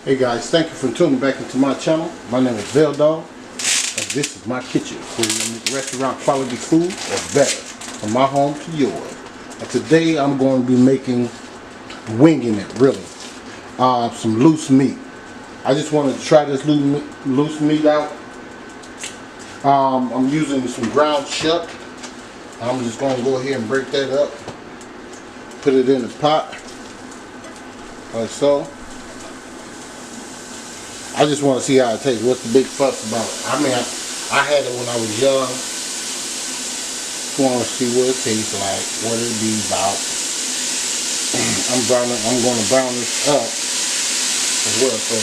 Hey guys, thank you for tuning back into my channel. My name is Dog, and this is my kitchen where we make restaurant quality food or better, from my home to yours. And today I'm going to be winging it really, some loose meat. I just wanted to try this loose meat out. I'm using some ground chuck. I'm just going to go ahead and break that up, put it in the pot, like so. I just want to see how it tastes. What's the big fuss about it? I mean, I had it when I was young. Just want to see what it tastes like, what it be about. I'm going to brown this up as well. So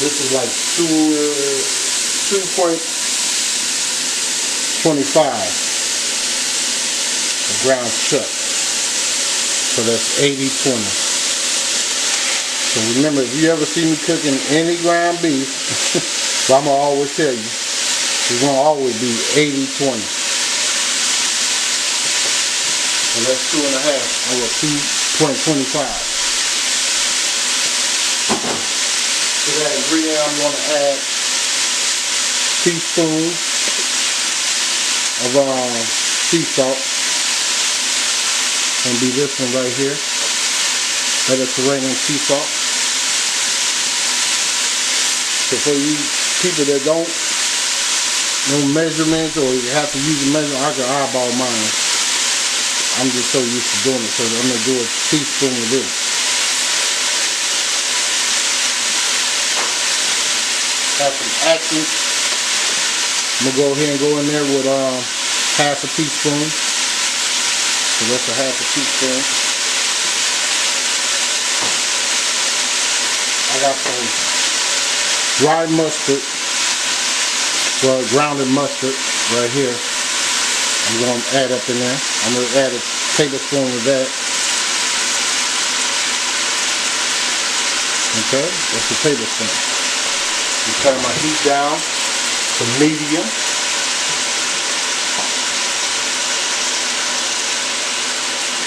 this is like 2.25 ground chuck. So that's 80-20. So remember, if you ever see me cooking any ground beef, well, I'm going to always tell you, it's going to always be 80-20. So that's 2.5 over 2.25. To that ingredient, I'm going to add teaspoon of sea salt. And be this one right here. Mediterranean sea salt. So for you people that don't know measurements, or you have to use a measurement, I can eyeball mine. I'm just so used to doing it, so I'm going to do a teaspoon of this. Have some action. I'm going to go ahead and go in there with half a teaspoon. So that's a half a teaspoon. I got some dry mustard, well, grounded mustard right here. I'm going to add up in there. I'm going to add a tablespoon of that. Okay, that's a tablespoon. I'm turning my heat down to medium.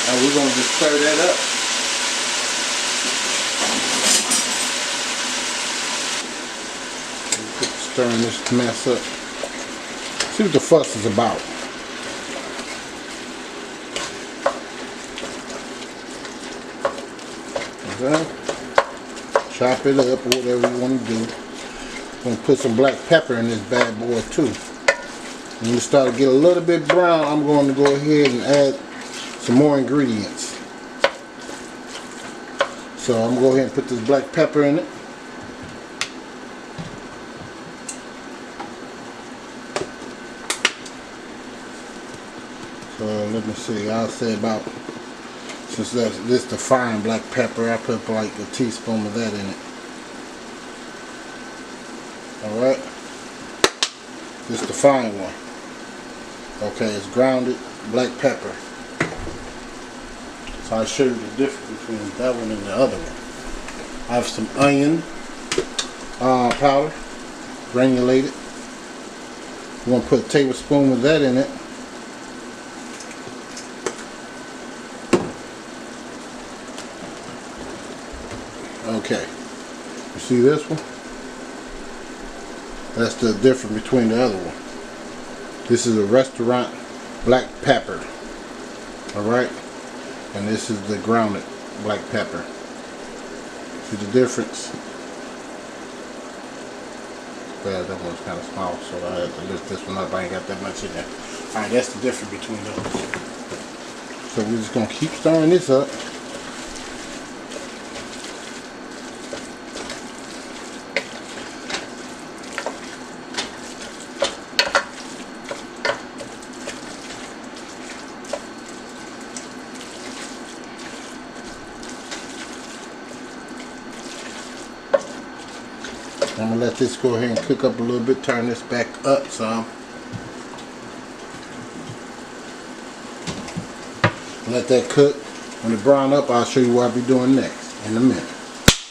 And we're going to just stir that up. Stirring this mess up. See what the fuss is about. Okay. Chop it up or whatever you want to do. I'm going to put some black pepper in this bad boy too. When you start to get a little bit brown, I'm going to go ahead and add some more ingredients. So I'm going to go ahead and put this black pepper in it. So let me see, I'll say about, since this the fine black pepper, I put like a teaspoon of that in it. Alright. This is the fine one. Okay, it's grounded black pepper. So I'll show you the difference between that one and the other one. I have some onion powder, granulated. I'm going to put a tablespoon of that in it. Okay, you see this one? That's the difference between the other one. This is a restaurant black pepper, alright? And this is the grounded black pepper. See the difference? Well, that one's kind of small, so I have to lift this one up. I ain't got that much in there. Alright, that's the difference between those. So we're just going to keep stirring this up. I'm going to let this go ahead and cook up a little bit, turn this back up some. Let that cook. When it brown up, I'll show you what I'll be doing next in a minute.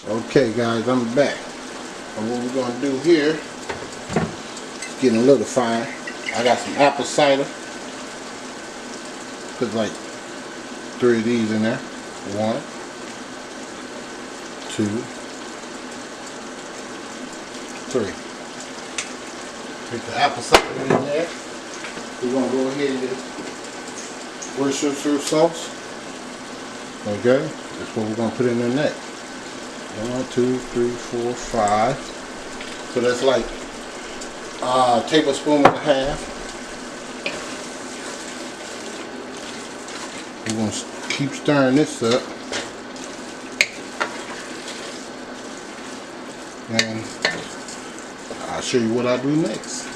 Okay guys, I'm back. And what we're going to do here, it's getting a little fine. I got some apple cider. Put like 3 of these in there. 1, 2, 3. Put the apple cider in there. We're gonna go ahead and Worcestershire sauce. Okay, that's what we're gonna put in there next. 1, 2, 3, 4, 5. So that's like a tablespoon and a half. We're going to keep stirring this up. And I'll show you what I do next.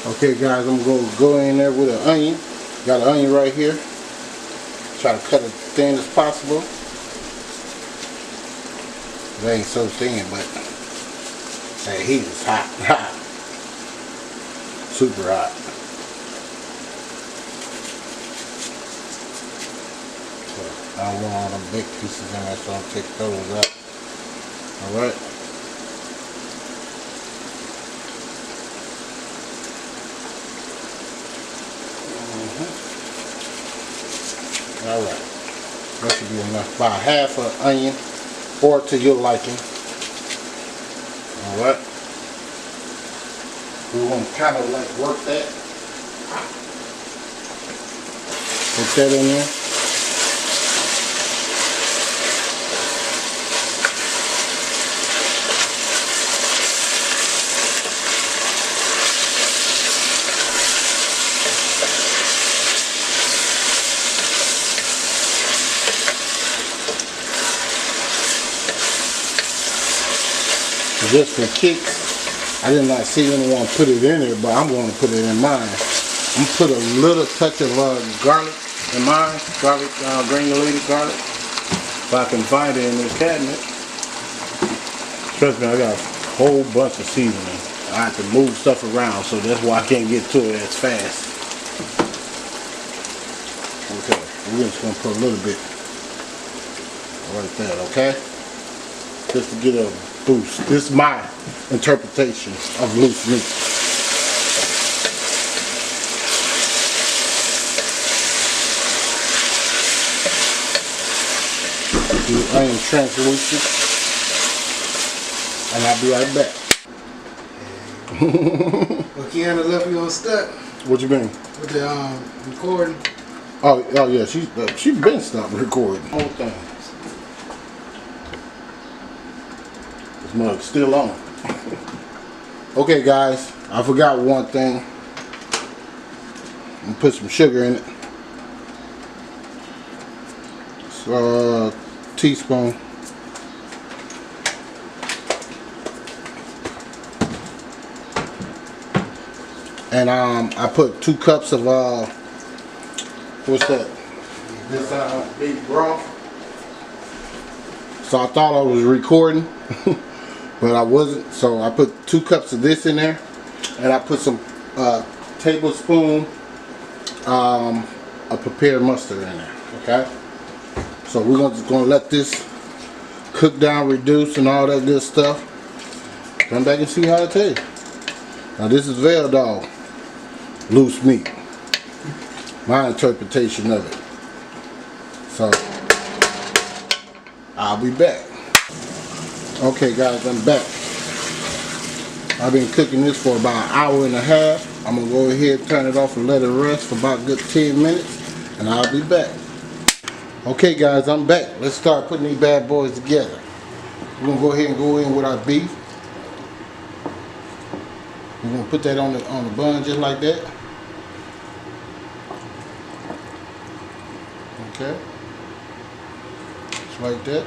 Okay guys, I'm going to go in there with an onion. Got an onion right here. Try to cut it thin as possible. It ain't so thin, but that heat is hot. Hot. Super hot. I don't want all them big pieces in there, so I'll take those out. Alright. Alright. That should be enough. About half an onion or to your liking. Alright. We want to kind of like work that. Put that in there. Just for kicks, I did not see anyone put it in there, but I'm going to put it in mine. I'm going to put a little touch of garlic in mine, granulated garlic, if I can find it in this cabinet. Trust me, I got a whole bunch of seasoning. I have to move stuff around, so that's why I can't get to it as fast. Okay, we're just going to put a little bit right there, okay? Just to get a boost. This is my interpretation of loose meat. Do onion translucent, and I'll be right back. Well, Kiana left you on stuck. What you mean? With the recording. Oh yeah, she's been stopped recording. Whole thing. Mug still on. Okay guys, I forgot one thing. I'm gonna put some sugar in it. So, teaspoon. And I put 2 cups of what's that? This big broth. So I thought I was recording. But I wasn't, so I put 2 cups of this in there, and I put some tablespoon of prepared mustard in there. Okay, so we're just gonna let this cook down, reduce, and all that good stuff. Come back and see how it tastes. Now this is Veil Dog loose meat. My interpretation of it. So I'll be back. Okay guys, I'm back. I've been cooking this for about an hour and a half. I'm going to go ahead, turn it off and let it rest for about a good 10 minutes. And I'll be back. Okay guys, I'm back. Let's start putting these bad boys together. We're going to go ahead and go in with our beef. We're going to put that on the bun just like that. Okay. Just like that.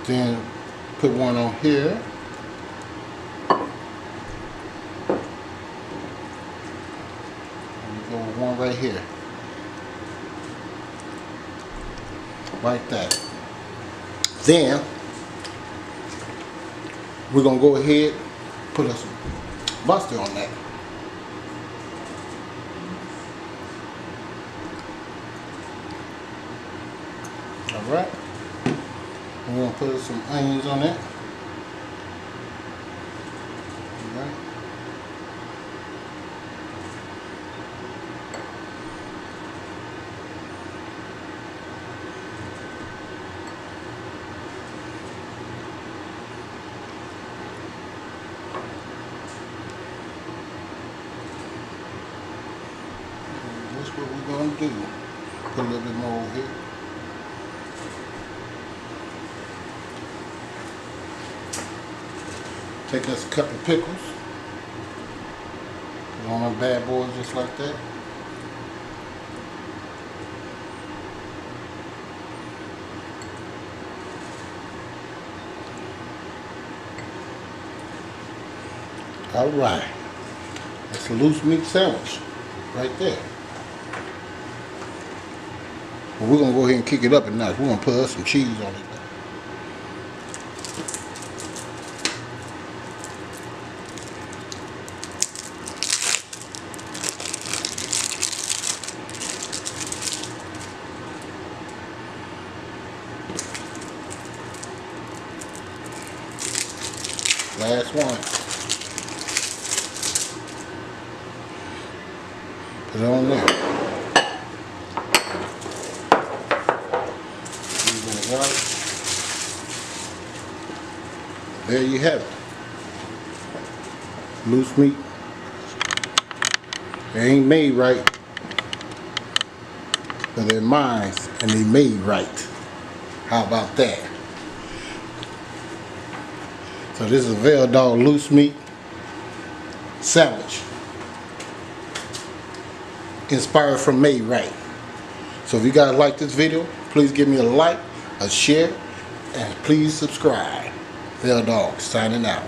Then put one on here. And go with one right here. Like that. Then we're gonna go ahead and put some mustard on that. Alright. We're going to put some onions on it. Alright. gonna do, put a little bit more over here. Take us a couple of pickles. Put on them bad boys just like that. All right. That's a loose meat sandwich right there. But we're gonna go ahead and kick it up a notch. We're gonna put us some cheese on it. Last one. Put it on there. There you have it. Loose meat. They ain't made right, but they're mine and they made right. How about that? So this is a Veil Dog loose meat sandwich, inspired from Made Right. So if you guys like this video, please give me a like, a share, and please subscribe. Veil Dog signing out.